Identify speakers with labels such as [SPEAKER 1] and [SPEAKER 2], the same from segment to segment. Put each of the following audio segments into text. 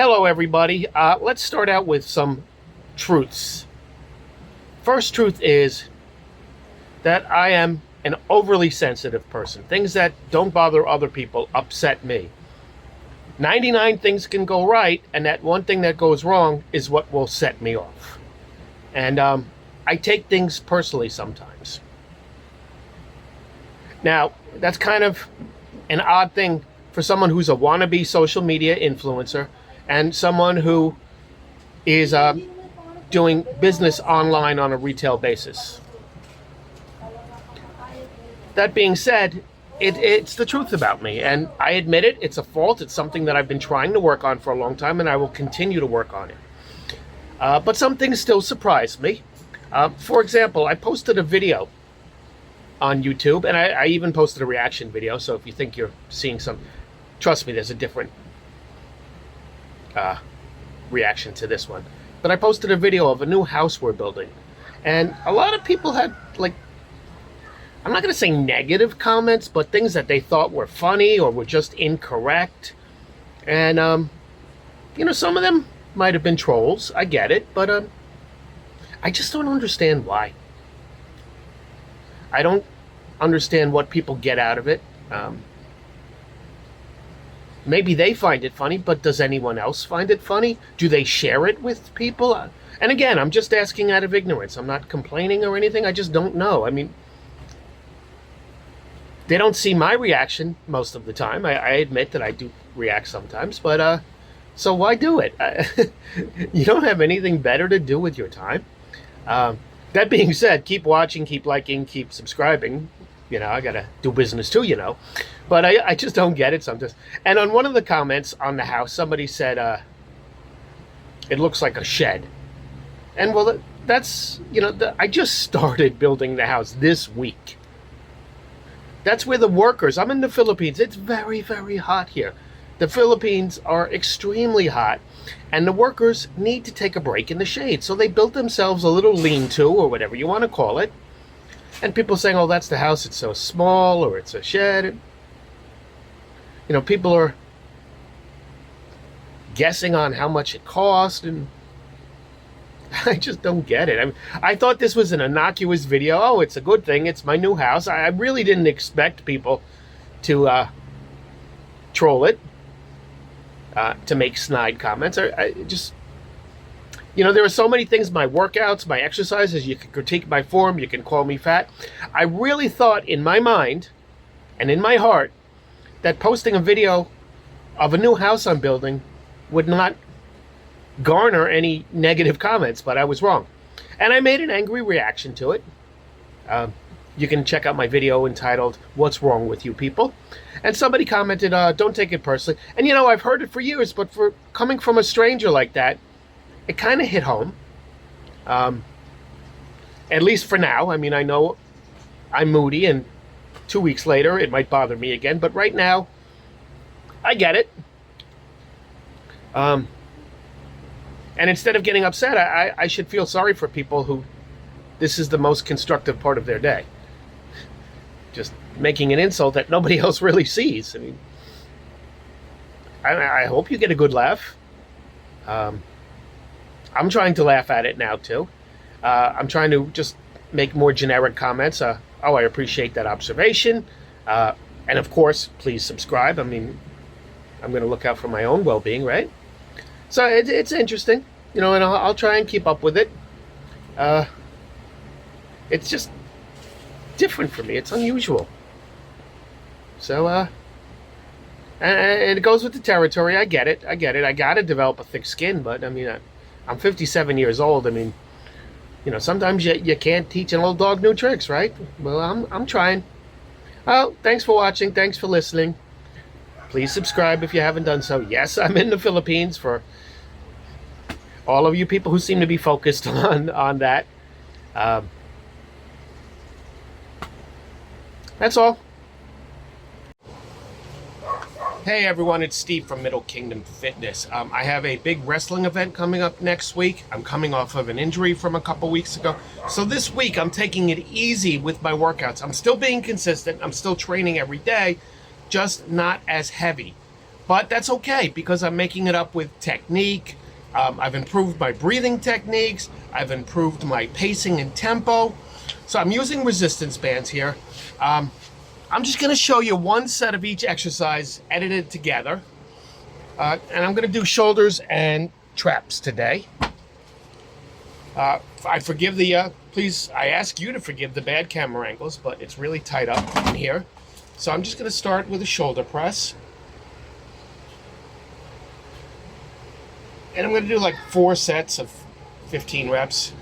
[SPEAKER 1] Hello, everybody. Let's start out with some truths. First truth is that I am an overly sensitive person. Things that don't bother other people upset me. 99 things can go right, and that one thing that goes wrong is what will set me off. And I take things personally sometimes. Now, that's kind of an odd thing for someone who's a wannabe social media influencer and someone who is doing business online on a retail basis. That being said, it's the truth about me, and I admit it. It's a fault. It's something that I've been trying to work on for a long time, and I will continue to work on it. But some things still surprise me. For example, I posted a video on YouTube, and I even posted a reaction video, so if you think you're seeing some, trust me, there's a different reaction to this one. But I posted a video of a new house we're building, and a lot of people had, like, I'm not going to say negative comments, but things that they thought were funny or were just incorrect. And, some of them might have been trolls. I get it, but I just don't understand why. I don't understand what people get out of it. Maybe they find it funny, but does anyone else find it funny? Do they share it with people? And again, I'm just asking out of ignorance. I'm not complaining or anything. I just don't know. I mean, they don't see my reaction most of the time. I admit that I do react sometimes, but so why do it? You don't have anything better to do with your time. That being said, keep watching, keep liking, keep subscribing. I got to do business too, But I just don't get it sometimes. And on one of the comments on the house, somebody said, it looks like a shed. And well, that's, I just started building the house this week. That's where the workers, I'm in the Philippines. It's very, very hot here. The Philippines are extremely hot, and the workers need to take a break in the shade. So they built themselves a little lean-to, or whatever you want to call it. And people saying, oh, that's the house, it's so small, or it's a shed. People are guessing on how much it cost, and I just don't get it. I thought this was an innocuous video. Oh, it's a good thing. It's my new house. I really didn't expect people to troll it, to make snide comments. I just, there are so many things, my workouts, my exercises, you can critique my form, you can call me fat. I really thought in my mind and in my heart that posting a video of a new house I'm building would not garner any negative comments, but I was wrong. And I made an angry reaction to it. You can check out my video entitled, What's Wrong With You People? And somebody commented, don't take it personally. And I've heard it for years, but for coming from a stranger like that, it kind of hit home. At least for now. I mean, I know I'm moody, and 2 weeks later it might bother me again, but right now, I get it. And instead of getting upset, I should feel sorry for people who this is the most constructive part of their day. Just making an insult that nobody else really sees. I mean, I hope you get a good laugh. I'm trying to laugh at it now, too. I'm trying to just make more generic comments. I appreciate that observation. And of course, please subscribe. I mean, I'm going to look out for my own well-being, right? So it's interesting, and I'll try and keep up with it. It's just different for me. It's unusual. So, and it goes with the territory. I get it. I got to develop a thick skin, but I mean, I'm 57 years old. I mean, sometimes you can't teach an old dog new tricks, right? Well, I'm trying. Well, thanks for watching. Thanks for listening. Please subscribe if you haven't done so. Yes, I'm in the Philippines, for all of you people who seem to be focused on that. That's all. Hey everyone, it's Steve from Middle Kingdom Fitness. I have a big wrestling event coming up next week. I'm coming off of an injury from a couple weeks ago. So this week I'm taking it easy with my workouts. I'm still being consistent. I'm still training every day, just not as heavy. But that's okay because I'm making it up with technique. I've improved my breathing techniques. I've improved my pacing and tempo. So I'm using resistance bands here. I'm just going to show you one set of each exercise edited together. And I'm going to do shoulders and traps today. I forgive the, please, I ask you to forgive the bad camera angles, but it's really tight up in here. So I'm just going to start with a shoulder press. And I'm going to do like 4 sets of 15 reps.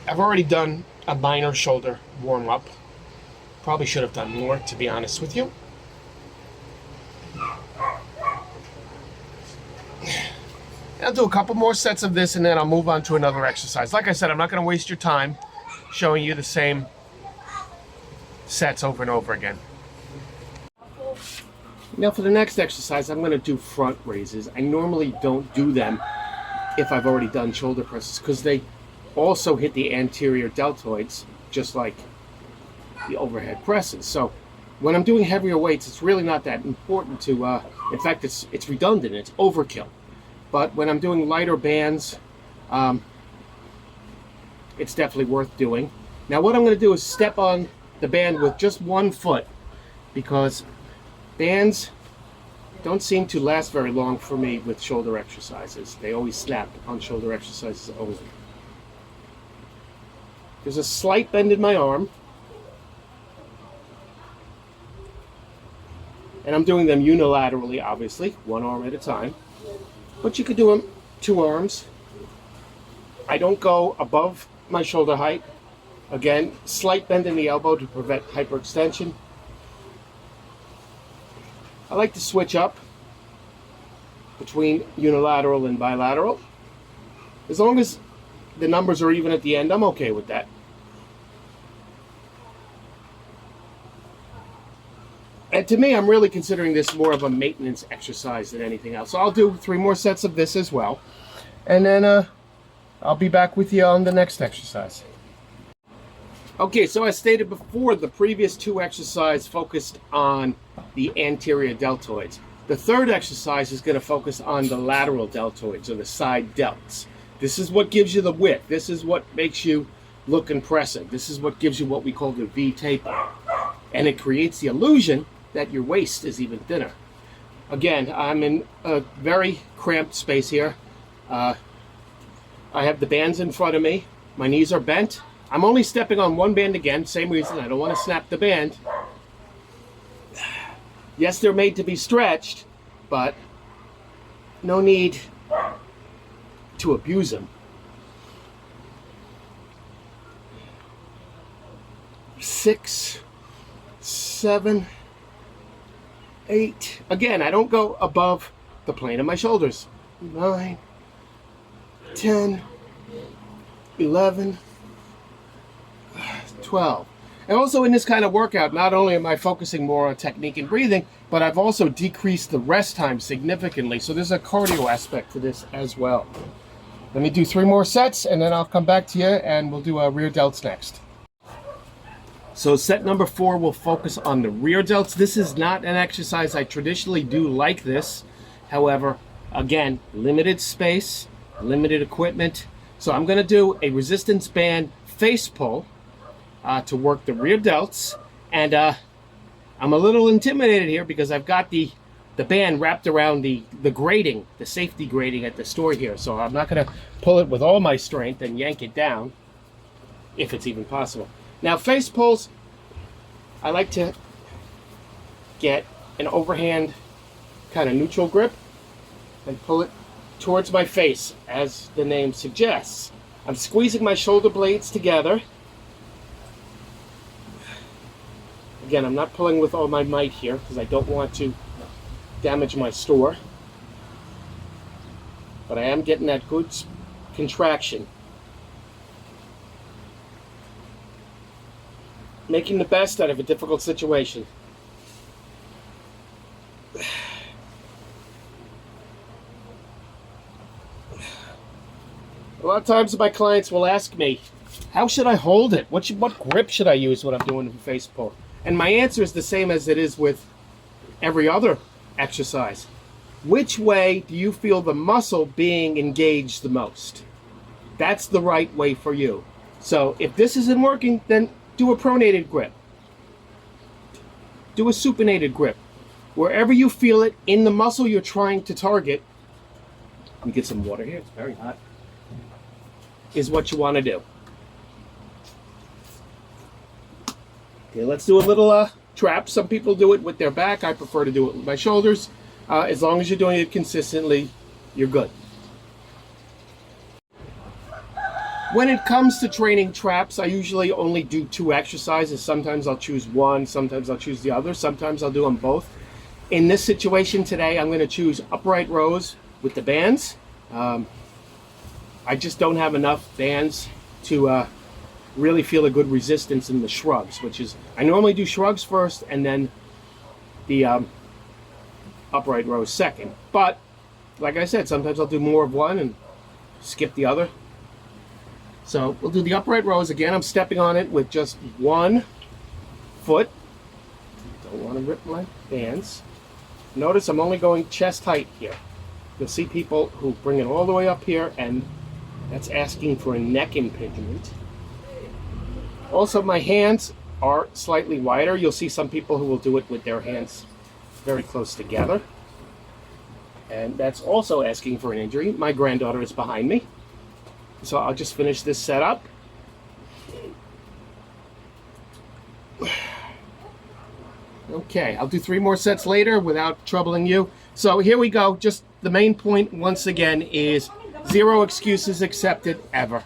[SPEAKER 1] I've already done a minor shoulder warm-up. Probably should have done more, to be honest with you. I'll do a couple more sets of this and then I'll move on to another exercise. Like I said, I'm not going to waste your time showing you the same sets over and over again. Now for the next exercise, I'm going to do front raises. I normally don't do them if I've already done shoulder presses because they also hit the anterior deltoids, just like the overhead presses. So when I'm doing heavier weights, it's really not that important to, in fact, it's redundant, it's overkill. But when I'm doing lighter bands, it's definitely worth doing. Now what I'm going to do is step on the band with just one foot because bands don't seem to last very long for me with shoulder exercises. They always snap on shoulder exercises only. There's a slight bend in my arm. And I'm doing them unilaterally, obviously, one arm at a time. But you could do them 2 arms. I don't go above my shoulder height. Again, slight bend in the elbow to prevent hyperextension. I like to switch up between unilateral and bilateral. As long as the numbers are even at the end, I'm okay with that. And to me, I'm really considering this more of a maintenance exercise than anything else. So I'll do 3 more sets of this as well. And then I'll be back with you on the next exercise. Okay, so as stated before, the previous 2 exercises focused on the anterior deltoids. The third exercise is going to focus on the lateral deltoids, or the side delts. This is what gives you the width. This is what makes you look impressive. This is what gives you what we call the V taper. And it creates the illusion that your waist is even thinner. Again, I'm in a very cramped space here. I have the bands in front of me. My knees are bent. I'm only stepping on one band again. Same reason, I don't want to snap the band. Yes, they're made to be stretched, but no need to abuse them. 6, 7, 8. Again, I don't go above the plane of my shoulders. 9, 10, 11, 12. And also in this kind of workout, not only am I focusing more on technique and breathing, but I've also decreased the rest time significantly. So there's a cardio aspect to this as well. Let me do 3 more sets and then I'll come back to you and we'll do rear delts next. So set number 4 will focus on the rear delts. This is not an exercise I traditionally do like this. However, again, limited space, limited equipment. So I'm going to do a resistance band face pull to work the rear delts. And I'm a little intimidated here because I've got the band wrapped around the grating, the safety grating at the store here. So I'm not going to pull it with all my strength and yank it down, if it's even possible. Now face pulls, I like to get an overhand kind of neutral grip and pull it towards my face, as the name suggests. I'm squeezing my shoulder blades together. Again, I'm not pulling with all my might here because I don't want to damage my store. But I am getting that good contraction. Making the best out of a difficult situation. A lot of times my clients will ask me, How should I hold it? What grip should I use when I'm doing the face pull? And my answer is the same as it is with every other exercise. Which way do you feel the muscle being engaged the most? That's the right way for you. So if this isn't working, then do a pronated grip. Do a supinated grip. Wherever you feel it in the muscle you're trying to target, let me get some water here, it's very hot, is what you want to do. Okay, let's do a little trap. Some people do it with their back. I prefer to do it with my shoulders. As long as you're doing it consistently, you're good. When it comes to training traps, I usually only do 2 exercises. Sometimes I'll choose one, sometimes I'll choose the other, sometimes I'll do them both. In this situation today, I'm going to choose upright rows with the bands. I just don't have enough bands to really feel a good resistance in the shrugs, which is, I normally do shrugs first and then the upright rows second. But, like I said, sometimes I'll do more of one and skip the other. So we'll do the upright rows again. I'm stepping on it with just 1 foot. Don't want to rip my bands. Notice I'm only going chest height here. You'll see people who bring it all the way up here, and that's asking for a neck impingement. Also, my hands are slightly wider. You'll see some people who will do it with their hands very close together. And that's also asking for an injury. My granddaughter is behind me. So I'll just finish this setup. Okay, I'll do 3 more sets later without troubling you. So here we go. Just the main point once again is 0 excuses accepted ever.